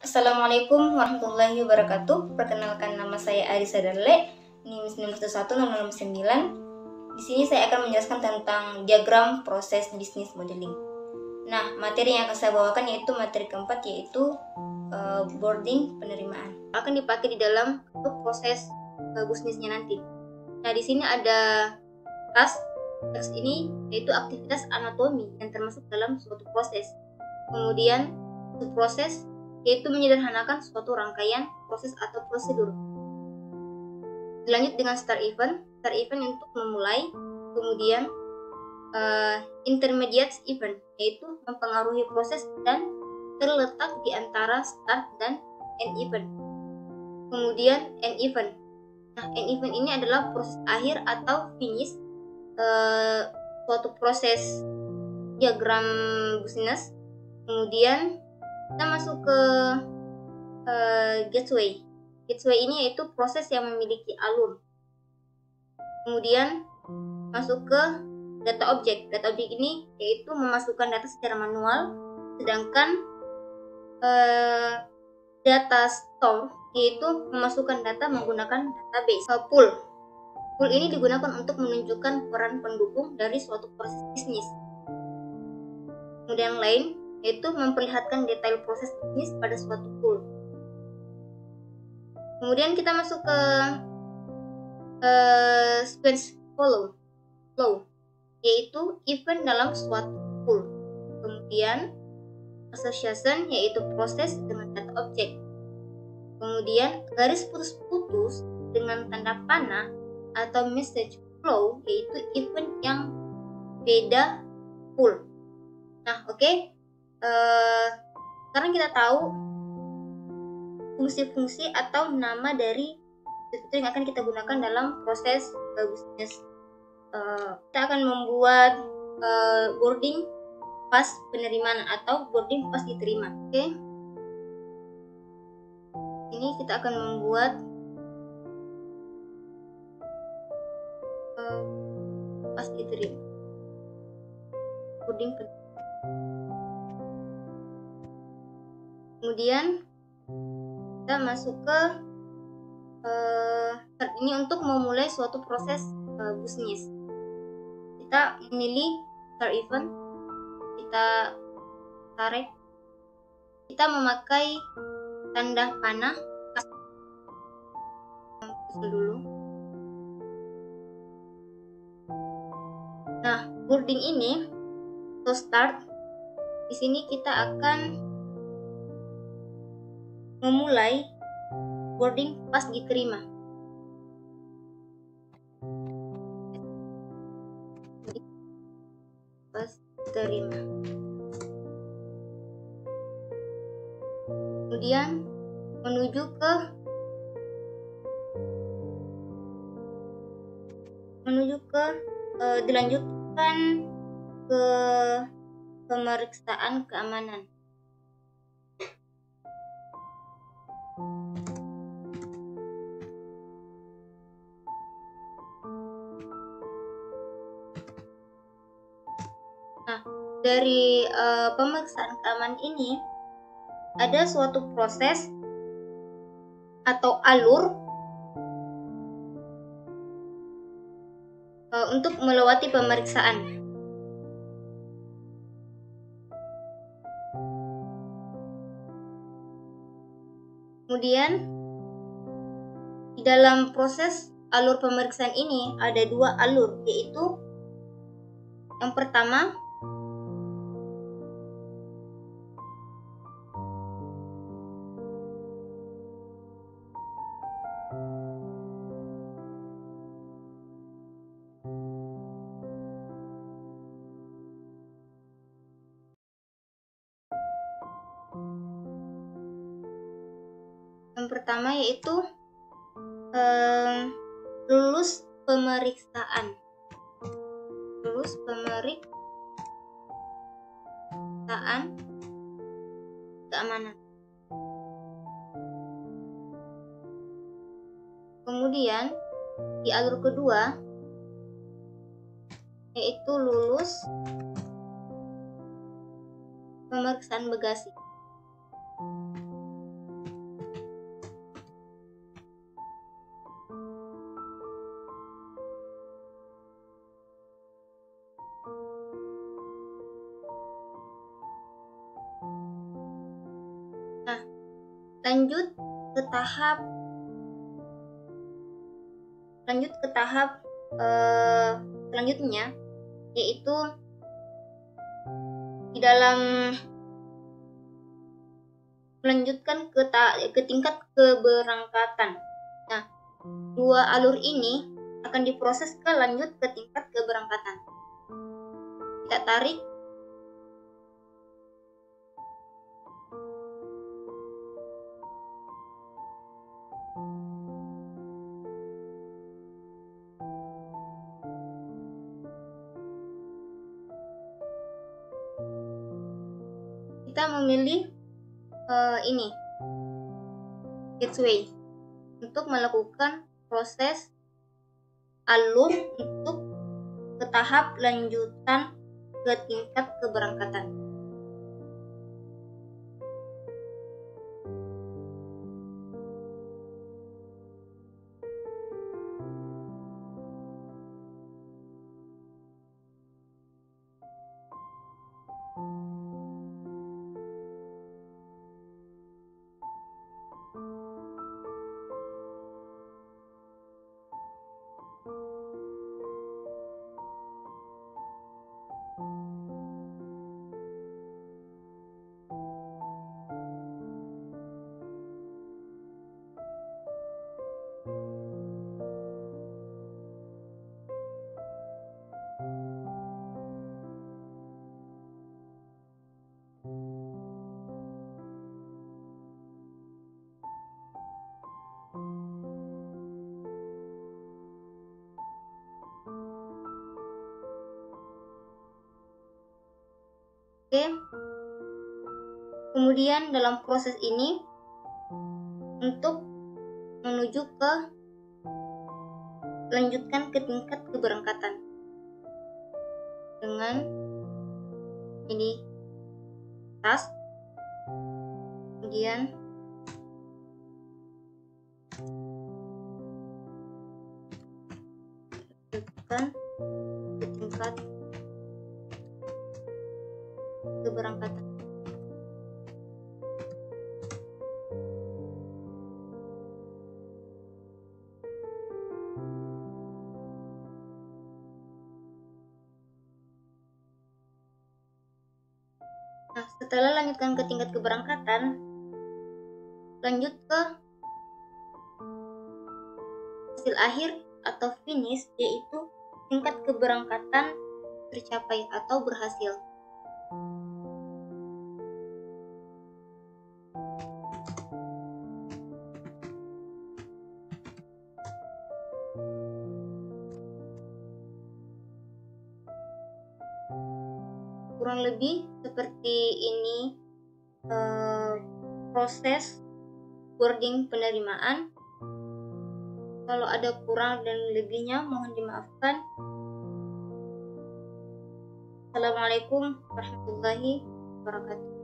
Assalamualaikum warahmatullahi wabarakatuh. Perkenalkan, nama saya Arisa Darle, NIM 9101009. Di sini saya akan menjelaskan tentang diagram proses bisnis modeling. Nah, materi yang akan saya bawakan yaitu materi keempat, yaitu boarding penerimaan. Akan dipakai di dalam proses bisnisnya nanti. Nah, di sini ada task ini yaitu aktivitas anatomi yang termasuk dalam suatu proses. Kemudian proses yaitu menyederhanakan suatu rangkaian proses atau prosedur. Dilanjut dengan start event untuk memulai. Kemudian intermediate event yaitu mempengaruhi proses dan terletak di antara start dan end event. Kemudian end event. Nah, end event ini adalah proses akhir atau finish suatu proses diagram bisnis. Kemudian kita masuk ke gateway. Gateway ini yaitu proses yang memiliki alur. Kemudian masuk ke data objek. Data objek ini yaitu memasukkan data secara manual, sedangkan data store yaitu memasukkan data menggunakan database. Pool ini digunakan untuk menunjukkan peran pendukung dari suatu proses bisnis. Kemudian lain yaitu memperlihatkan detail proses bisnis pada suatu pool. Kemudian kita masuk ke sequence flow yaitu event dalam suatu pool. Kemudian association yaitu proses dengan data objek. Kemudian garis putus-putus dengan tanda panah atau message flow yaitu event yang beda pool. Nah, oke. Sekarang kita tahu fungsi-fungsi atau nama dari fitur yang akan kita gunakan dalam proses bisnis. Kita akan membuat boarding pas penerimaan atau boarding pas diterima. Oke. Ini kita akan membuat pas diterima. Boarding penerimaan. Kemudian kita masuk ke ini untuk memulai suatu proses bisnis. Kita memilih start event, kita tarik, kita memakai tanda panah dulu. Nah, boarding ini to start. Di sini kita akan memulai boarding pas diterima. Pas diterima. Kemudian dilanjutkan ke pemeriksaan keamanan. Nah, dari pemeriksaan keamanan ini ada suatu proses atau alur untuk melewati pemeriksaan. Kemudian di dalam proses alur pemeriksaan ini ada dua alur, yaitu yang pertama yaitu lulus pemeriksaan keamanan. Kemudian di alur kedua yaitu lulus pemeriksaan bagasi. Lanjut ke tahap selanjutnya, yaitu di dalam melanjutkan ke tingkat keberangkatan. Nah, dua alur ini akan diproses lanjut ke tingkat keberangkatan. Kita tarik. Kita memilih ini gateway untuk melakukan proses alur untuk ke tahap lanjutan ke tingkat keberangkatan. Oke. Kemudian dalam proses ini untuk menuju ke lanjutkan ke tingkat keberangkatan dengan ini tas, kemudian lanjutkan ke tingkat keberangkatan. Nah, setelah lanjutkan ke tingkat keberangkatan, lanjut ke hasil akhir atau finish, yaitu tingkat keberangkatan tercapai atau berhasil. Kurang lebih seperti ini proses boarding penerimaan. Kalau ada kurang dan lebihnya mohon dimaafkan. Assalamualaikum warahmatullahi wabarakatuh.